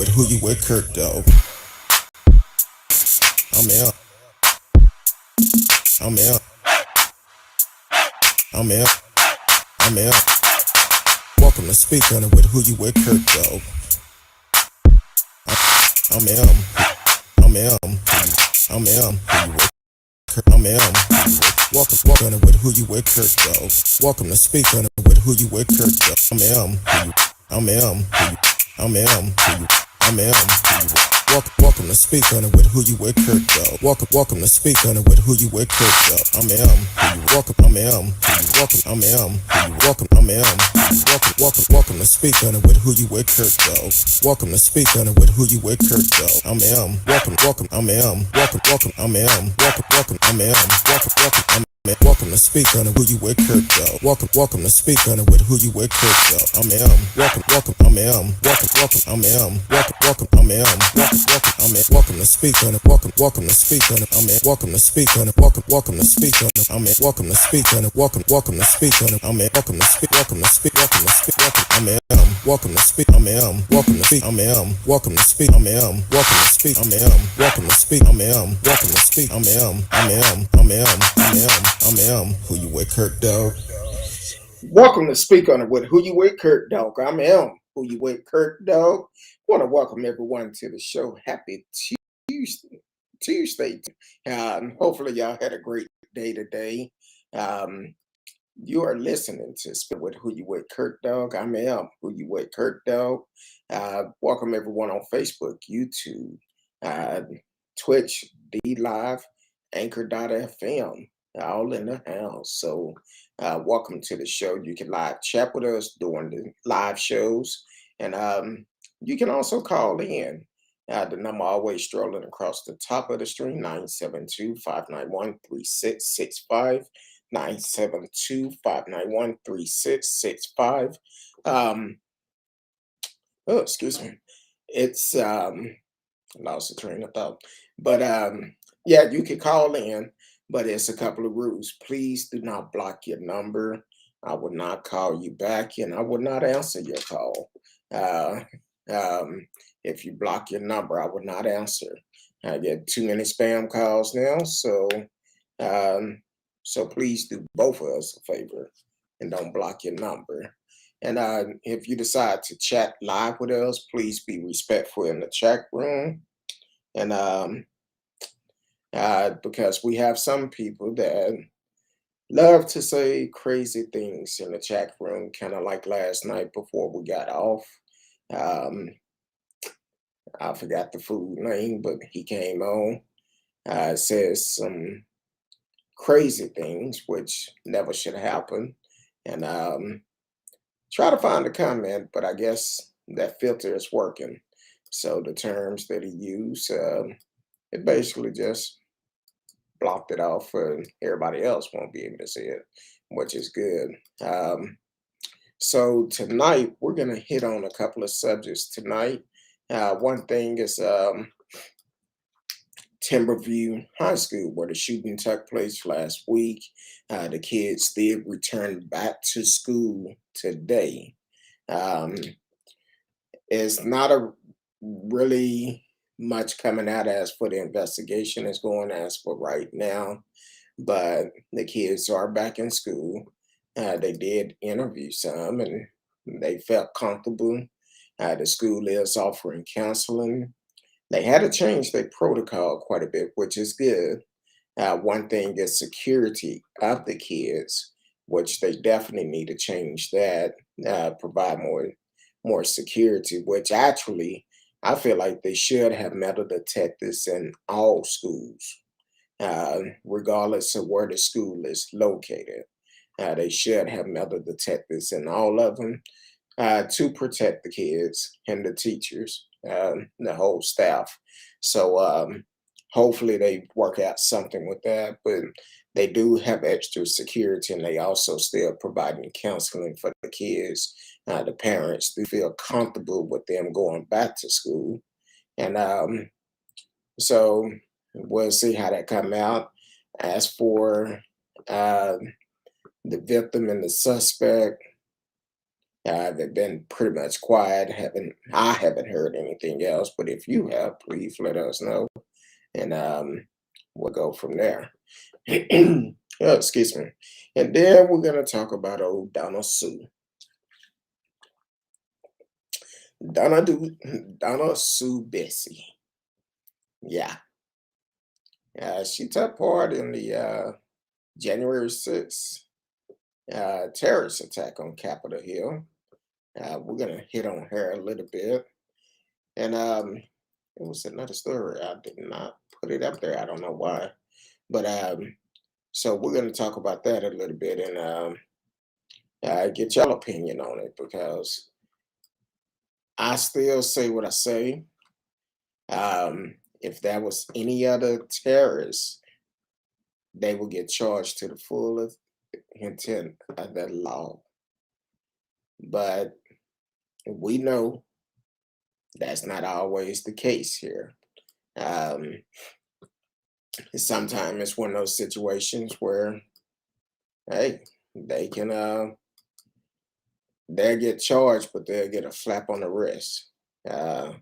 with who you with, CurtDog. I'm out. I'm out. I'm out. I'm out. Welcome to Speak on it with who you with, CurtDog. I'm out. I'm out. I'm out. I'm out. Welcome on it with who you with, CurtDog. Welcome to Speak on it with who you with, CurtDog. I'm out. I'm out. I'm out. Welcome to Speak on it with who you with, CurtDog. Welcome to Speak on it with who you with, CurtDog. I'm out. Welcome. I'm out. Welcome. I'm out. Welcome. I'm out. Welcome to Speak on it with who you with, CurtDog. Welcome to Speak on it with who you with, CurtDog. I'm out. Welcome. I'm out. Welcome. I'm out. Welcome. I'm out. Welcome to Speak on it who you with, CurtDog. Welcome to Speak on it with who you with, CurtDog. I'm out. Welcome. I'm out. Welcome. I'm out. Welcome. I'm out. I'm out. Welcome to Speak on it. Welcome to Speak on it. I'm out. Welcome to Speak on it. Welcome to Speak on it. I'm out. Welcome to Speak on it. Welcome to Speak on it. I'm out. Welcome to Speak. Welcome to Speak. I'm out. Welcome to Speak. I'm out. Welcome to Speak. I'm out. Welcome to Speak. I'm out. Welcome to Speak. I'm out. Welcome to Speak. I'm out. Welcome to Speak. I'm out. I'm out. Who you with, CurtDog? Welcome to Speak on it with who you with, CurtDog. I'm who you with, CurtDog. Want to welcome everyone to the show. Happy Tuesday. Hopefully y'all had a great day today. You are listening to Speak with who you with, CurtDog. I'm who you with, CurtDog. Welcome everyone on Facebook, YouTube, Twitch, D Live, Anchor.fm. All in the house. So welcome to the show. You can live chat with us during the live shows. And you can also call in. The number always strolling across the top of the screen, 972-591-3665. 972-591-3665. Oh, excuse me. It's lost the train of thought. But yeah, you can call in. But it's a couple of rules. Please do not block your number. I will not call you back, and I will not answer your call. If you block your number, I will not answer. I get too many spam calls now, so please do both of us a favor and don't block your number. And if you decide to chat live with us, please be respectful in the chat room. And because we have some people that love to say crazy things in the chat room, kind of like last night before we got off. I forgot the food name, but he came on, says some crazy things, which never should happen. And try to find a comment, but I guess that filter is working. So the terms that he used, it basically just blocked it off and everybody else won't be able to see it, which is good. So tonight we're going to hit on a couple of subjects tonight. One thing is Timberview High School, where the shooting took place last week. The kids did return back to school today. It's not a really much coming out as for the investigation is going as for right now, but the kids are back in school. They did interview some and they felt comfortable. The school is offering counseling. They had to change their protocol quite a bit, which is good. One thing is security of the kids, which they definitely need to change that, provide more security, which actually I feel like they should have metal detectors in all schools, regardless of where the school is located. They should have metal detectors in all of them to protect the kids and the teachers, the whole staff. So hopefully they work out something with that. But they do have extra security, and they also still providing counseling for the kids. The parents do feel comfortable with them going back to school. And so we'll see how that come out. As for the victim and the suspect, They've been pretty much quiet. I haven't heard anything else. But if you have, please let us know, and we'll go from there. Oh, excuse me. And then we're gonna talk about old Donna Sue. Donna Do Donna Sue Bissey. Yeah. She took part in the January 6th terrorist attack on Capitol Hill. We're gonna hit on her a little bit. And it was another story. I did not put it up there. I don't know why. But so we're gonna talk about that a little bit and get y'all opinion on it because I still say what I say. If that was any other terrorist, they would get charged to the fullest intent of that law. But we know that's not always the case here. Um, Sometimes it's one of those situations where, hey, they can they'll get charged, but they'll get a slap on the wrist. Uh,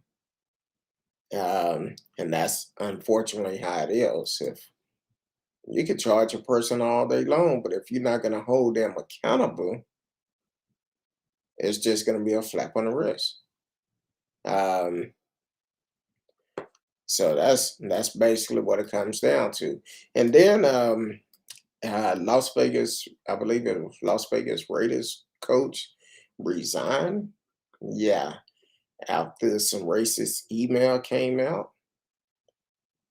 and that's unfortunately how it is. If you could charge a person all day long, but if you're not going to hold them accountable, it's just going to be a slap on the wrist. Um, so that's basically what it comes down to. And then Las Vegas, I believe it was Las Vegas Raiders coach resigned. Yeah, after some racist email came out.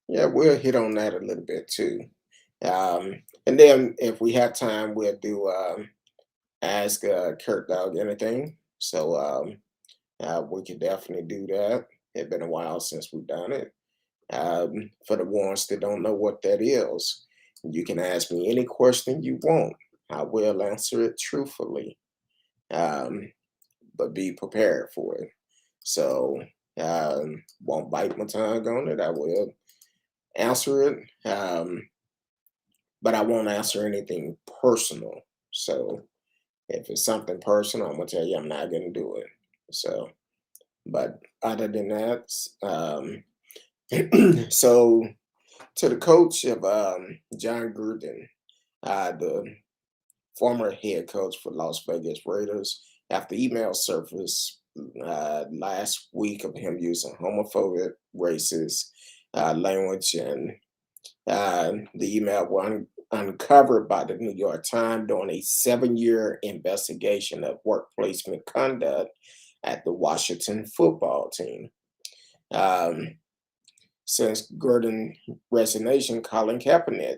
Yeah, we'll hit on that a little bit too. And then if we have time, we'll do ask CurtDog anything. So we could definitely do that. It's been a while since we've done it. For the ones that don't know what that is, you can ask me any question you want. I will answer it truthfully, but be prepared for it. So won't bite my tongue on it. I will answer it, but I won't answer anything personal. So if it's something personal, I'm gonna tell you I'm not gonna do it. So, but other than that, so to the coach of John Gruden, the former head coach for Las Vegas Raiders, after email surfaced last week of him using homophobic, racist language, and the email was uncovered by the New York Times during a 7-year investigation of workplace misconduct at the Washington football team. Um, since Gordon's resignation, Colin Kaepernick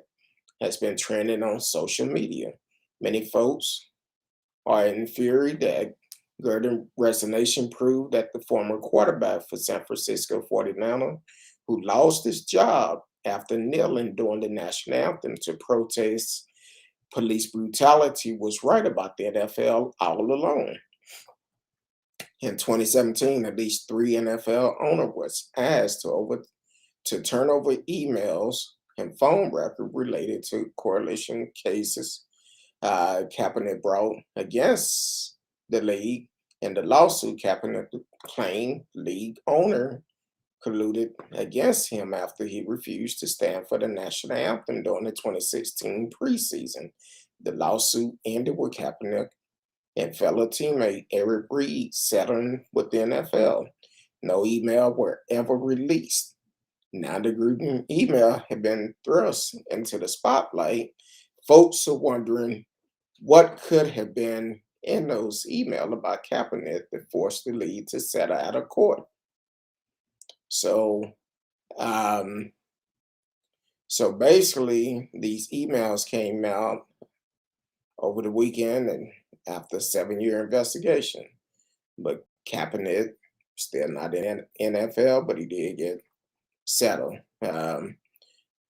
has been trending on social media. Many folks are in fury that Gordon's resignation proved that the former quarterback for San Francisco 49ers, who lost his job after kneeling during the national anthem to protest police brutality, was right about the NFL all along. In 2017, at least 3 NFL owners was asked to turn over emails and phone record related to coalition cases Kaepernick brought against the league. In the lawsuit, Kaepernick claimed league owner colluded against him after he refused to stand for the national anthem during the 2016 preseason. The lawsuit ended with Kaepernick and fellow teammate Eric Reed settling with the NFL. No email were ever released. Now the Gruden email had been thrust into the spotlight. Folks are wondering what could have been in those emails about Kaepernick that forced the league to settle out of court. So, um, so basically, these emails came out over the weekend and after a 7-year investigation. But Kaepernick still not in NFL, but he did get settled.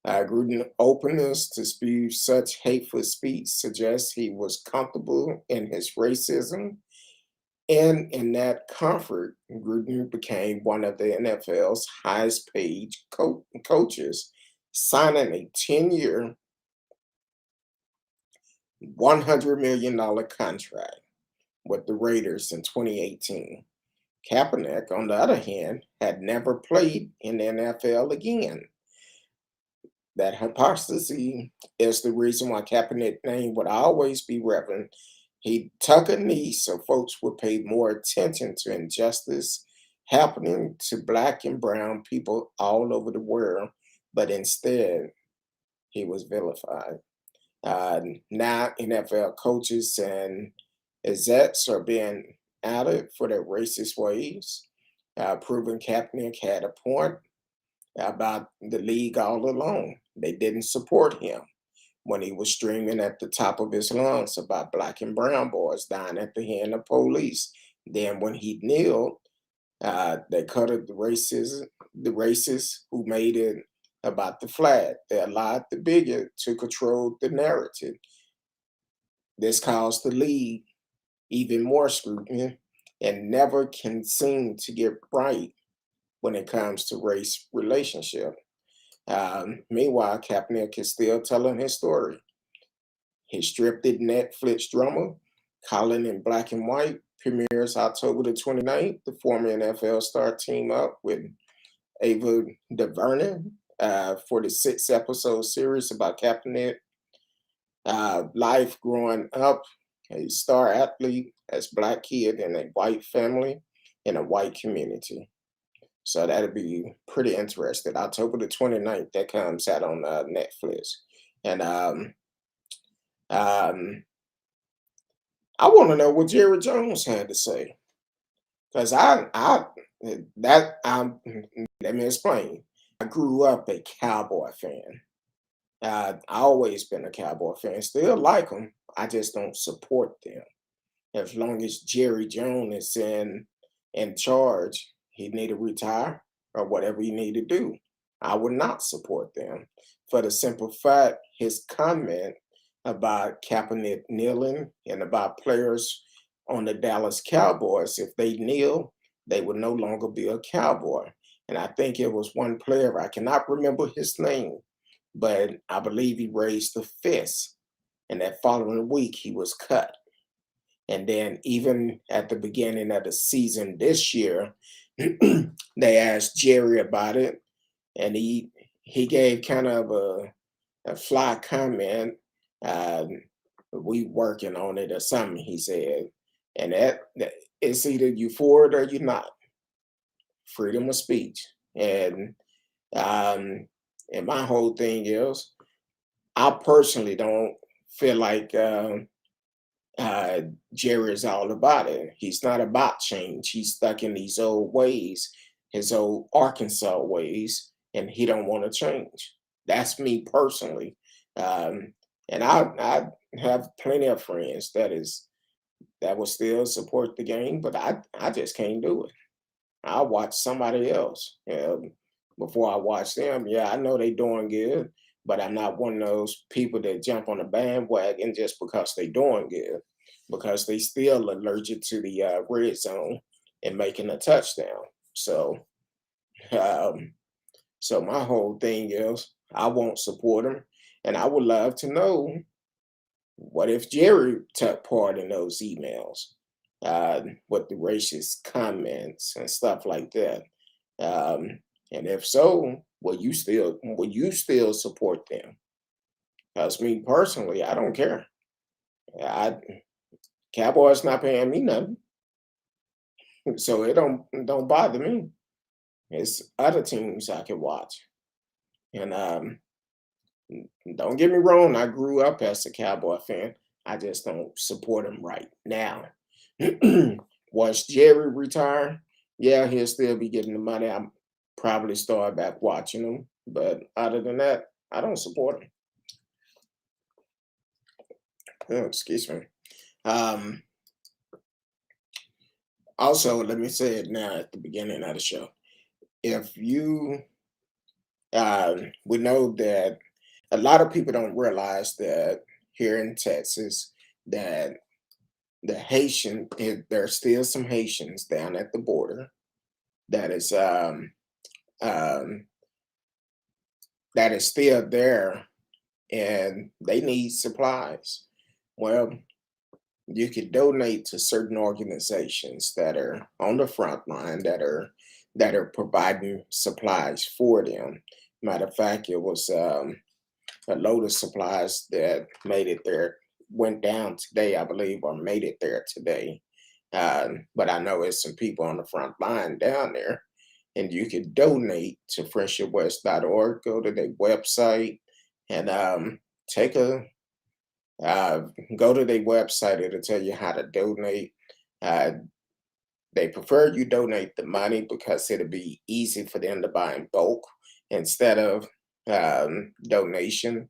Gruden openness to spew such hateful speech suggests he was comfortable in his racism. And in that comfort, Gruden became one of the NFL's highest paid coaches, signing a 10-year, $100 million contract. with the Raiders in 2018. Kaepernick, on the other hand, had never played in the NFL again. That hypocrisy is the reason why Kaepernick's name would always be relevant. He took a knee so folks would pay more attention to injustice happening to black and brown people all over the world, but instead he was vilified. Now NFL coaches and execs are being outed for their racist ways, proving Kaepernick had a point about the league all along. They didn't support him when he was screaming at the top of his lungs about black and brown boys dying at the hand of police. Then when he kneeled, they cutted the racists who made it about the flag. They allowed the bigot to control the narrative. This caused the league even more scrutiny and never can seem to get right when it comes to race relationship. Meanwhile, Kaepernick is still telling his story. His scripted Netflix drama, Colin in Black and White, premieres October the 29th. The former NFL star team up with Ava DuVernay for the 6-episode series about Kaepernick life growing up a star athlete as black kid in a white family in a white community. So that'll be pretty interesting. October the 29th, that comes out on Netflix. And um, I want to know what Jerry Jones had to say. Because let me explain. I grew up a Cowboy fan. I always been a Cowboy fan. Still like them. I just don't support them. As long as Jerry Jones is in charge, he need to retire or whatever he need to do. I would not support them for the simple fact his comment about Kaepernick kneeling and about players on the Dallas Cowboys, if they kneel, they would no longer be a Cowboy. And I think it was one player, I cannot remember his name, but I believe he raised the fist. And that following week, he was cut. And then even at the beginning of the season this year, they asked Jerry about it, and he gave kind of a fly comment. We working on it or something, he said. And that it's either you for it or you're not. Freedom of speech. Um, and my whole thing is, I personally don't feel like Jerry is all about it. He's not about change. He's stuck in these old ways, his old Arkansas ways, and he don't want to change. That's me personally. Um, and I have plenty of friends that will still support the game, but I just can't do it. I'll watch somebody else before I watch them. Yeah, I know they doing good, but I'm not one of those people that jump on a bandwagon just because they doing good, because they still allergic to the red zone and making a touchdown. Um, so my whole thing is I won't support them, and I would love to know what if Jerry took part in those emails with the racist comments and stuff like that. Um, and if so, will you still support them? Because me personally, I don't care. I Cowboys not paying me nothing, so it don't bother me. It's other teams I can watch, and don't get me wrong. I grew up as a Cowboy fan. I just don't support him right now. Once Jerry retire, yeah, he'll still be getting the money. I'm probably start back watching him, but other than that, I don't support him. Oh, excuse me. Um, Also, let me say it now at the beginning of the show. If you, we know that a lot of people don't realize that here in Texas, that there are still some Haitians down at the border that is um, that is still there, and they need supplies. Well, you could donate to certain organizations that are on the front line that are providing supplies for them. Matter of fact, it was a load of supplies that made it there, went down today, I believe, or made it there today. But I know it's some people on the front line down there, and you could donate to friendshipwest.org. Go to their website and take a uh, go to their website. It'll tell you how to donate. Uh, they prefer you donate the money because it'll be easy for them to buy in bulk instead of donation,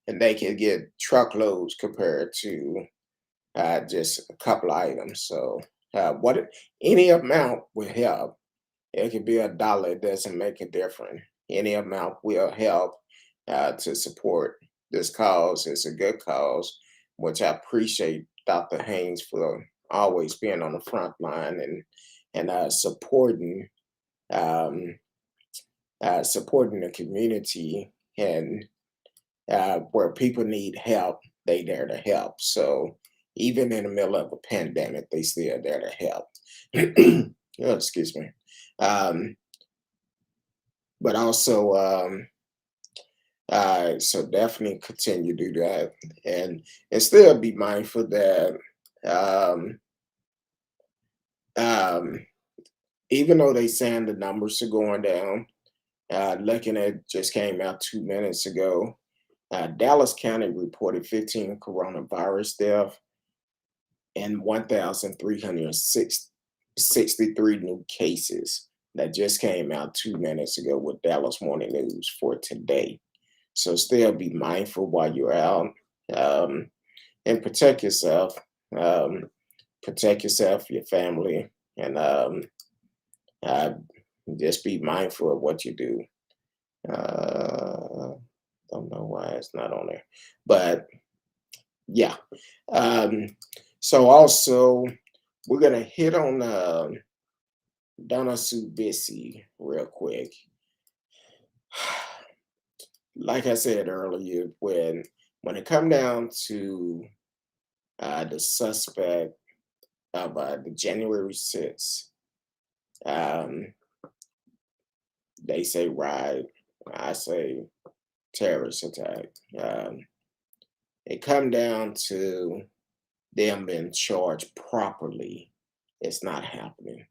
and they can get truckloads compared to just a couple items. So any amount will help. It could be $1. It doesn't make a difference. Any amount will help to support this cause. It's a good cause, which I appreciate Dr. Haynes for always being on the front line and um, supporting the community, and where people need help, they there to help. So even in the middle of a pandemic, they still there to help. Oh, excuse me. Um, but also, so definitely continue to do that, and still be mindful that um, um, even though they saying the numbers are going down, looking at just came out 2 minutes ago. Dallas County reported 15 coronavirus deaths and 1,363 new cases. That just came out 2 minutes ago with Dallas Morning News for today. So still be mindful while you're out, um, and protect yourself. Um, Protect yourself, your family, and uh, just be mindful of what you do. Don't know why it's not on there, but yeah. Um, so also we're gonna hit on Dona Sue Bissey real quick. Like I said earlier, when it come down to the suspect of the January 6th, um, they say riot, I say terrorist attack. Um, it come down to them being charged properly. It's not happening.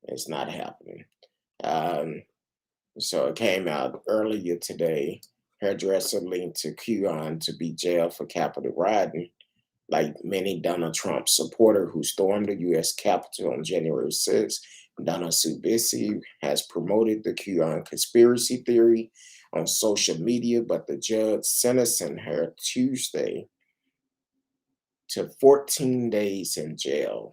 It's not happening. Um, so it came out earlier today. Hairdresser linked to QAnon to be jailed for Capitol rioting, like many Donald Trump supporter who stormed the U.S. Capitol on January 6th. Dona Sue Bissey has promoted the QAnon conspiracy theory on social media, but the judge sentencing her Tuesday to 14 days in jail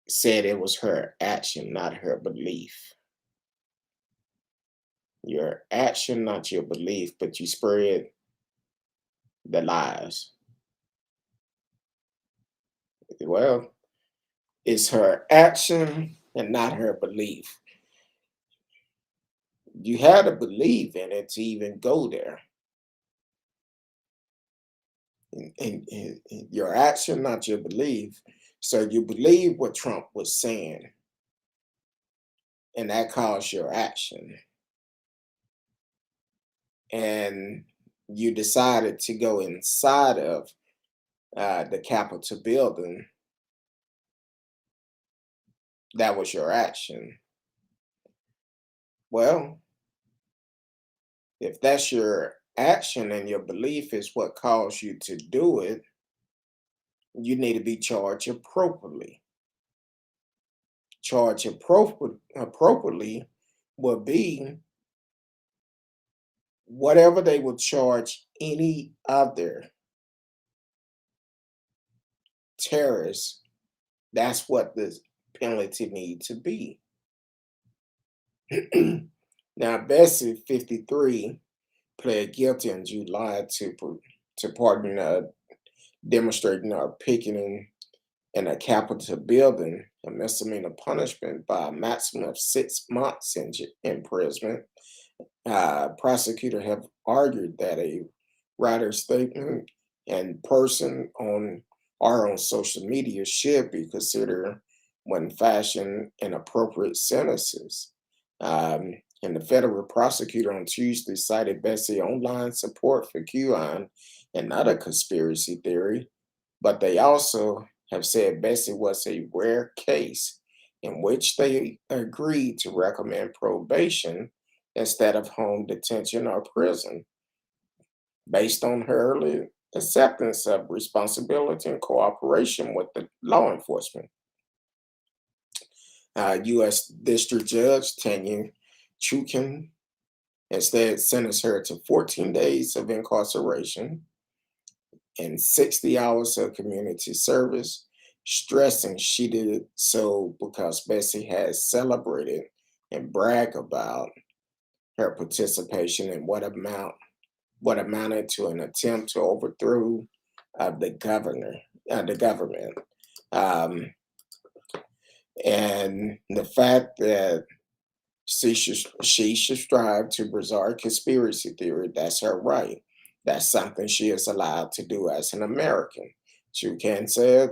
said it was her action, not her belief. Your action, not your belief, but you spread the lies. Well, it's her action and not her belief. You had to believe in it to even go there. And your action, not your belief. So you believe what Trump was saying, and that caused your action. And you decided to go inside of the Capitol building. That was your action. Well, if that's your action and your belief is what caused you to do it, you need to be charged appropriately. Charged appropriately will be whatever they would charge any other terrorist. That's what the penalty need to be. Now, Bessie, 53, pled guilty in July to pardon demonstrating or picketing in a Capitol building, a misdemeanor punishment by a maximum of 6 months in imprisonment. Prosecutor have argued that a writer's statement and person on or on social media should be considered when fashioning inappropriate sentences. Um, and the federal prosecutor on Tuesday cited Bessie online support for QAnon and other conspiracy theory, but they also have said Bessie was a rare case in which they agreed to recommend probation instead of home detention or prison based on her early acceptance of responsibility and cooperation with the law enforcement. U.S. District Judge Tanya Chukin instead sentenced her to 14 days of incarceration and 60 hours of community service, stressing she did so because Bessie has celebrated and bragged about her participation in what amounted to an attempt to overthrow the government. Um, and the fact that she should strive to bizarre conspiracy theory, that's her right. That's something she is allowed to do as an American. Chukan said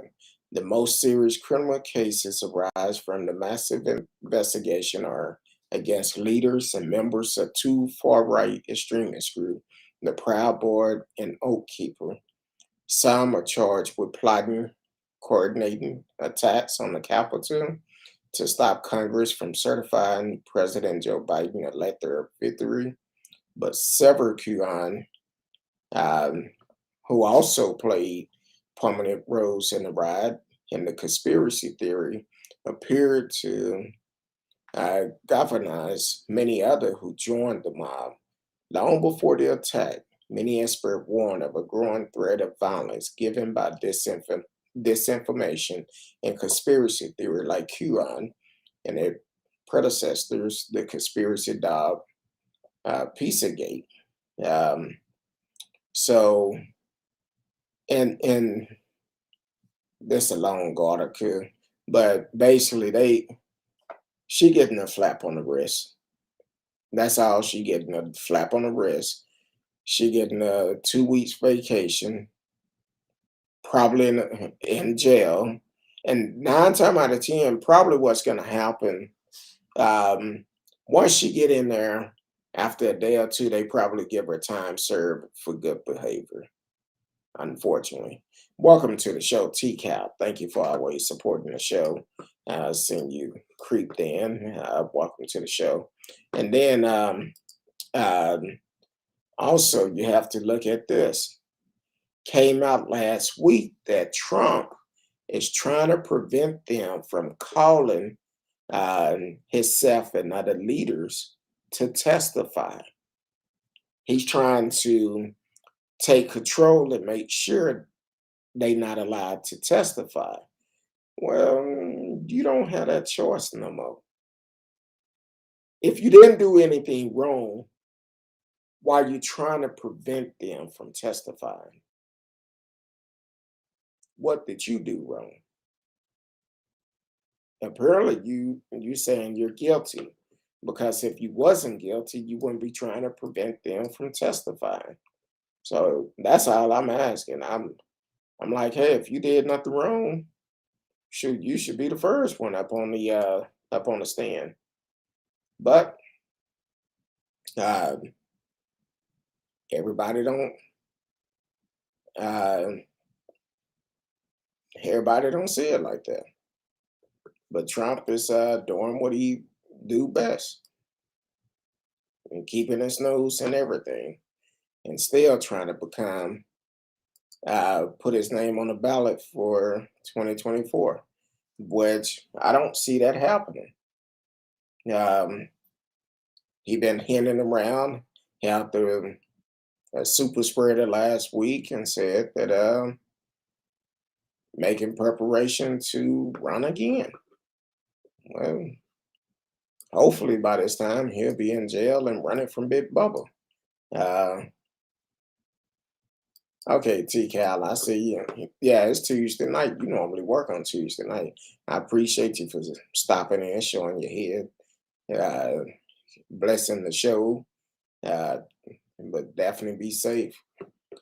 the most serious criminal cases arise from the massive investigation are against leaders and members of two far-right extremist groups, the Proud Board and Oath Keeper. Some are charged with plotting, coordinating attacks on the Capitol to stop Congress from certifying President Joe Biden elector victory. But several QAnon, um, who also played prominent roles in the riot and the conspiracy theory, appeared to galvanize many others who joined the mob. Long before the attack, many experts warned of a growing threat of violence given by disinformation and conspiracy theory like QAnon and their predecessors, the conspiracy dog Pizzagate. Um, so, and this a long article, but basically she getting a flap on the wrist. That's all she getting, a flap on the wrist. She getting a 2 weeks vacation, probably in jail. And 9 times out of 10, probably what's going to happen, um, once she get in there, after a day or two, they probably give her time served for good behavior, unfortunately. Welcome to the show, TCAP. Thank you for always supporting the show. Seeing you creeped in. Welcome to the show. And then um, also, you have to look at this. Came out last week that Trump is trying to prevent them from calling himself and other leaders to testify. He's trying to take control and make sure they're not allowed to testify. Well, you don't have that choice no more. If you didn't do anything wrong, why are you trying to prevent them from testifying? What did you do wrong? Apparently, you saying you're guilty, because if you wasn't guilty, you wouldn't be trying to prevent them from testifying. So that's all I'm asking. I'm like, hey, if you did nothing wrong, shoot, you should be the first one up on the stand. But uh, everybody don't uh, everybody don't see it like that. But Trump is doing what he do best and keeping his nose and everything, and still trying to become put his name on the ballot for 2024, which I don't see that happening. Um, he been hinting around. He out there a super spreader last week and said that making preparation to run again. Well, hopefully by this time he'll be in jail and running from Big Bubba. Uh, okay, T Cal, I see you. Yeah, it's Tuesday night. You normally work on Tuesday night. I appreciate you for stopping in, showing your head, blessing the show, uh, but definitely be safe.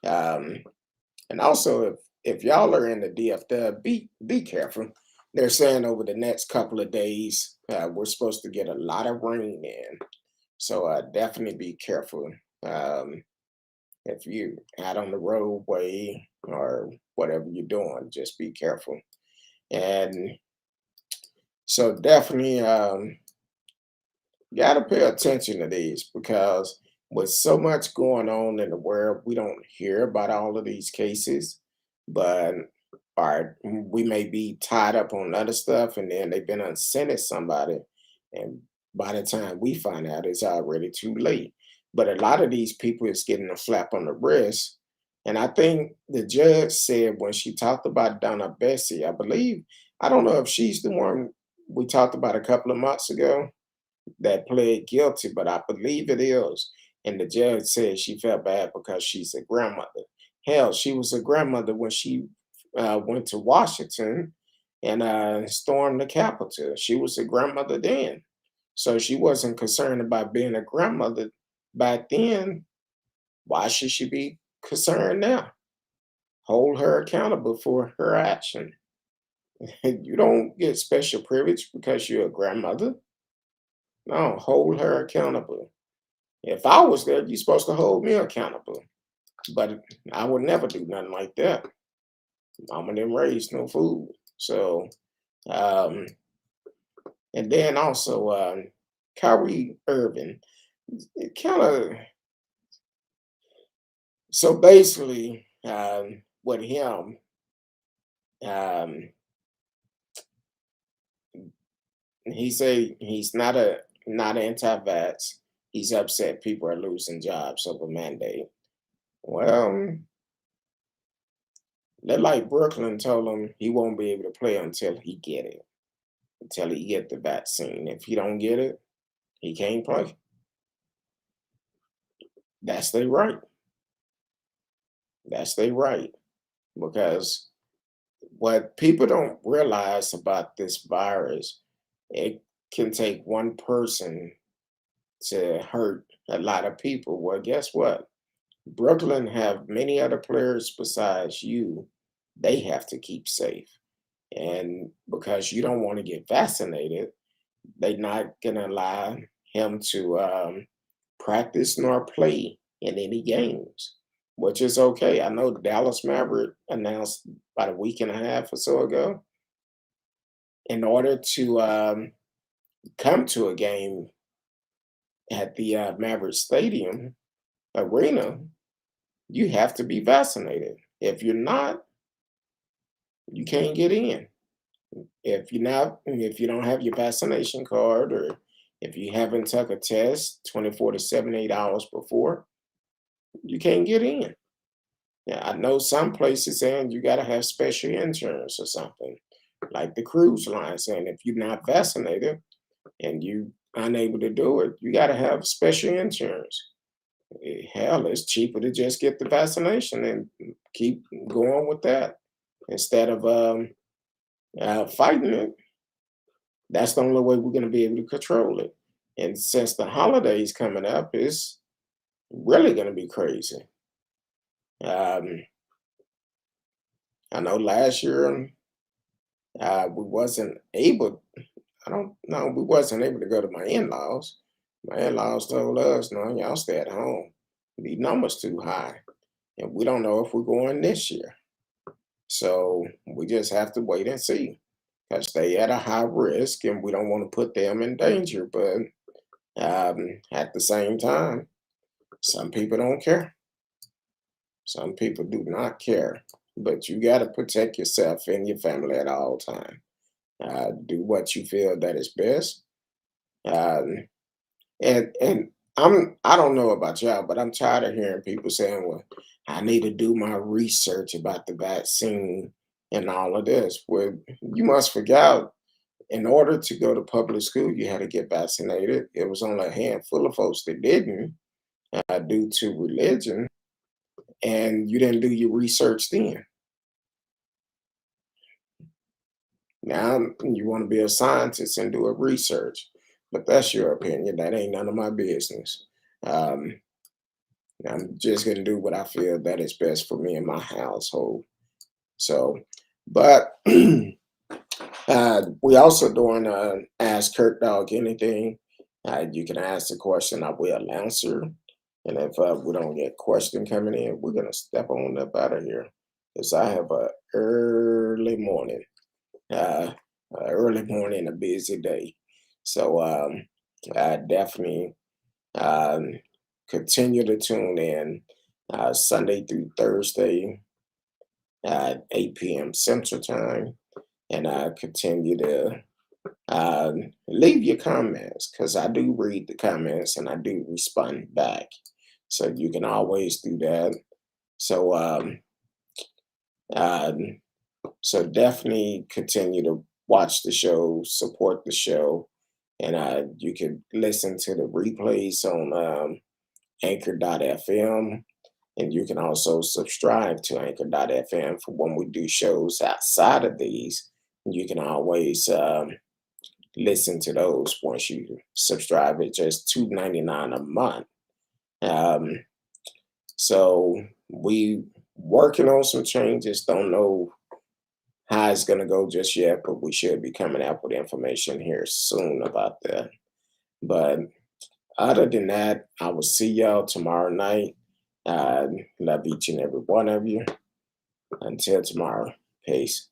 Um, And also, if y'all are in the DFW, be careful. They're saying over the next couple of days, we're supposed to get a lot of rain in. So definitely be careful. Um, if you out on the roadway or whatever you're doing, just be careful. And so definitely got to pay attention to these because with so much going on in the world, we don't hear about all of these cases, but we may be tied up on other stuff and then they've been unsentenced somebody. And by the time we find out, it's already too late. But a lot of these people is getting a slap on the wrist. And I think the judge said when she talked about Donna Bessie, I believe, I don't know if she's the one we talked about a couple of months ago that pled guilty, but I believe it is. And the judge said she felt bad because she's a grandmother. Hell, she was a grandmother when she went to Washington and stormed the Capitol. She was a grandmother then. So she wasn't concerned about being a grandmother back then. Why should she be concerned now? Hold her accountable for her action. You don't get special privilege because you're a grandmother. No, hold her accountable. If I was there, you're supposed to hold me accountable. But I would never do nothing like that. Mama didn't raise no food. So, um, and then also Kyrie Irving, it kind of, so basically with him, um, he say he's not anti-vax. He's upset people are losing jobs over mandate. Well, they're like Brooklyn told him he won't be able to play until he get it, until he get the vaccine. If he don't get it, he can't play. That's their right. That's their right. Because what people don't realize about this virus, it can take one person to hurt a lot of people. Well, guess what? Brooklyn have many other players besides you. They have to keep safe. And because you don't want to get vaccinated, they're not gonna allow him to practice nor play in any games, which is okay. I know Dallas Maverick announced about a week and a half or so ago, in order to come to a game at the Maverick Stadium arena, you have to be vaccinated. If you're not, you can't get in. If you don't have your vaccination card, or if you haven't took a test 24 to 78 hours before, you can't get in. Yeah, I know some places saying you got to have special insurance or something, like the cruise line saying if you're not vaccinated and you unable to do it, you got to have special insurance. Hell, it's cheaper to just get the vaccination and keep going with that instead of fighting it. That's the only way we're going to be able to control it. And since the holidays coming up, it's really going to be crazy. Um, I know last year we wasn't able. I don't know. We wasn't able to go to my in-laws. My in-laws told us, "No, y'all stay at home. The numbers too high, and we don't know if we're going this year. So we just have to wait and see, because they at a high risk, and we don't want to put them in danger. But at the same time, some people don't care. Some people do not care. But you got to protect yourself and your family at all times. Do what you feel that is best. Um, and I don't know about y'all, but I'm tired of hearing people saying, "Well, I need to do my research about the vaccine and all of this." Well, you must forget, in order to go to public school, you had to get vaccinated. It was only a handful of folks that didn't, due to religion, and you didn't do your research then. Now you want to be a scientist and do a research, but that's your opinion. That ain't none of my business. Um, I'm just gonna do what I feel that is best for me and my household. So, but we also doing Ask Kurt Dog Anything. You can ask the question, I will answer. And if we don't get question coming in, we're gonna step on up out of here because I have a early morning, a busy day. So I definitely um, continue to tune in Sunday through Thursday at 8 p.m. Central Time, and continue to leave your comments because I do read the comments and I do respond back. So you can always do that. So um, so definitely continue to watch the show, support the show, and you can listen to the replays on Anchor.fm. And you can also subscribe to Anchor.fm for when we do shows outside of these. You can always listen to those once you subscribe. It's just $2.99 a month. Um, so we working on some changes. Don't know how it's gonna go just yet, but we should be coming out with information here soon about that. But other than that, I will see y'all tomorrow night. Love each and every one of you. Until tomorrow, peace.